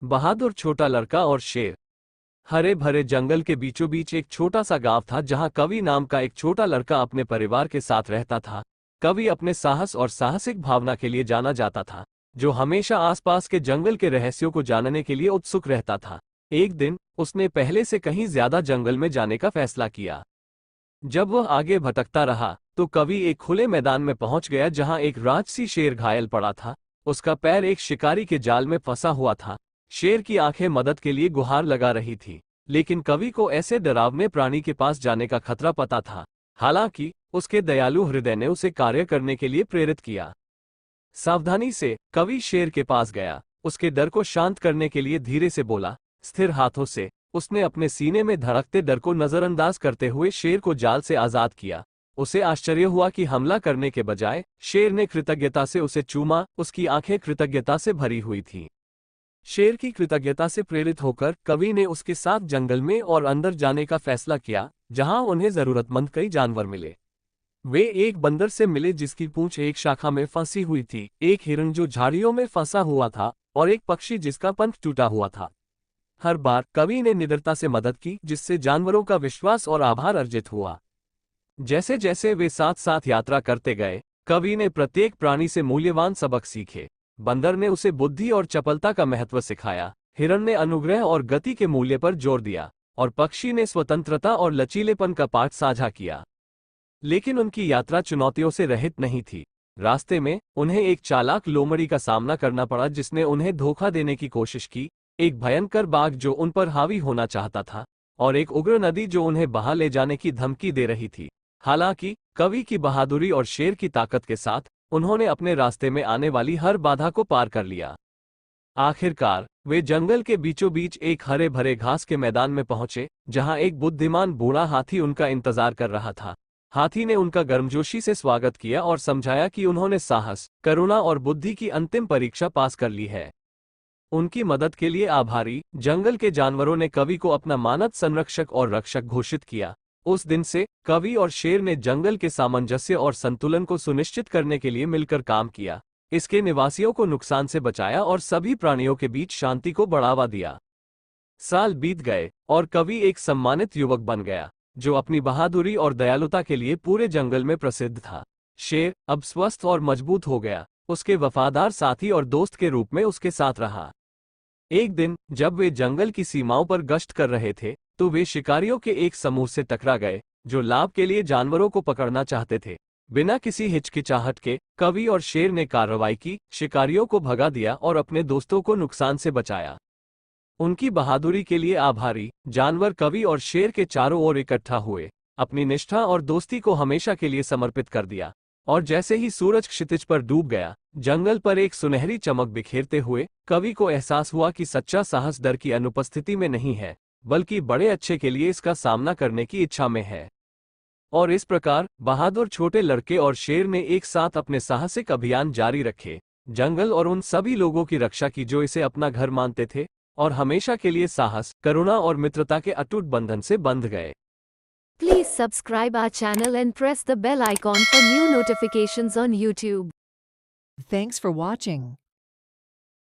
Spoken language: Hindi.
बहादुर छोटा लड़का और शेर। हरे भरे जंगल के बीचों बीच एक छोटा सा गांव था जहां कवि नाम का एक छोटा लड़का अपने परिवार के साथ रहता था। कवि अपने साहस और साहसिक भावना के लिए जाना जाता था, जो हमेशा आसपास के जंगल के रहस्यों को जानने के लिए उत्सुक रहता था। एक दिन उसने पहले से कहीं ज्यादा जंगल में जाने का फैसला किया। जब वह आगे भटकता रहा तो कवि एक खुले मैदान में पहुंच गया जहां एक राजसी शेर घायल पड़ा था। उसका पैर एक शिकारी के जाल में फंसा हुआ था। शेर की आंखें मदद के लिए गुहार लगा रही थी, लेकिन कवि को ऐसे डरावने प्राणी के पास जाने का खतरा पता था। हालांकि उसके दयालु हृदय ने उसे कार्य करने के लिए प्रेरित किया। सावधानी से कवि शेर के पास गया। उसके डर को शांत करने के लिए धीरे से बोला। स्थिर हाथों से उसने अपने सीने में धड़कते डर को नजरअंदाज करते हुए शेर को जाल से आजाद किया। उसे आश्चर्य हुआ कि हमला करने के बजाय शेर ने कृतज्ञता से उसे चूमा। उसकी आंखें कृतज्ञता से भरी हुई थीं। शेर की कृतज्ञता से प्रेरित होकर कवि ने उसके साथ जंगल में और अंदर जाने का फैसला किया, जहां उन्हें जरूरतमंद कई जानवर मिले। वे एक बंदर से मिले जिसकी पूंछ एक शाखा में फंसी हुई थी, एक हिरण जो झाड़ियों में फंसा हुआ था, और एक पक्षी जिसका पंख टूटा हुआ था। हर बार कवि ने निडरता से मदद की, जिससे जानवरों का विश्वास और आभार अर्जित हुआ। जैसे जैसे वे साथ साथ यात्रा करते गए, कवि ने प्रत्येक प्राणी से मूल्यवान सबक सीखे। बंदर ने उसे बुद्धि और चपलता का महत्व सिखाया, हिरण ने अनुग्रह और गति के मूल्य पर जोर दिया, और पक्षी ने स्वतंत्रता और लचीलेपन का पाठ साझा किया। लेकिन उनकी यात्रा चुनौतियों से रहित नहीं थी। रास्ते में उन्हें एक चालाक लोमड़ी का सामना करना पड़ा जिसने उन्हें धोखा देने की कोशिश की, एक भयंकर बाघ जो उन पर हावी होना चाहता था, और एक उग्र नदी जो उन्हें बहा ले जाने की धमकी दे रही थी। हालांकि कवि की बहादुरी और शेर की ताकत के साथ उन्होंने अपने रास्ते में आने वाली हर बाधा को पार कर लिया। आखिरकार वे जंगल के बीचों बीच एक हरे भरे घास के मैदान में पहुंचे, जहां एक बुद्धिमान बूढ़ा हाथी उनका इंतजार कर रहा था। हाथी ने उनका गर्मजोशी से स्वागत किया और समझाया कि उन्होंने साहस, करुणा और बुद्धि की अंतिम परीक्षा पास कर ली है। उनकी मदद के लिए आभारी जंगल के जानवरों ने कवि को अपना मानद संरक्षक और रक्षक घोषित किया। उस दिन से कवि और शेर ने जंगल के सामंजस्य और संतुलन को सुनिश्चित करने के लिए मिलकर काम किया। इसके निवासियों को नुकसान से बचाया और सभी प्राणियों के बीच शांति को बढ़ावा दिया। साल बीत गए और कवि एक सम्मानित युवक बन गया, जो अपनी बहादुरी और दयालुता के लिए पूरे जंगल में प्रसिद्ध था। शेर अब स्वस्थ और मजबूत हो गया, उसके वफादार साथी और दोस्त के रूप में उसके साथ रहा। एक दिन जब वे जंगल की सीमाओं पर गश्त कर रहे थे, तो वे शिकारियों के एक समूह से टकरा गए, जो लाभ के लिए जानवरों को पकड़ना चाहते थे। बिना किसी हिचकिचाहट के कवि और शेर ने कार्रवाई की, शिकारियों को भगा दिया और अपने दोस्तों को नुकसान से बचाया। उनकी बहादुरी के लिए आभारी जानवर कवि और शेर के चारों ओर इकट्ठा हुए, अपनी निष्ठा और दोस्ती को हमेशा के लिए समर्पित कर दिया। और जैसे ही सूरज क्षितिज पर डूब गया, जंगल पर एक सुनहरी चमक बिखेरते हुए कवि को एहसास हुआ कि सच्चा साहस डर की अनुपस्थिति में नहीं है, बल्कि बड़े अच्छे के लिए इसका सामना करने की इच्छा में है। और इस प्रकार बहादुर छोटे लड़के और शेर ने एक साथ अपने साहसिक अभियान जारी रखे, जंगल और उन सभी लोगों की रक्षा की जो इसे अपना घर मानते थे, और हमेशा के लिए साहस, करुणा और मित्रता के अटूट बंधन से बंध गए। Please subscribe our channel and press the bell icon for new notifications on YouTube. Thanks for watching.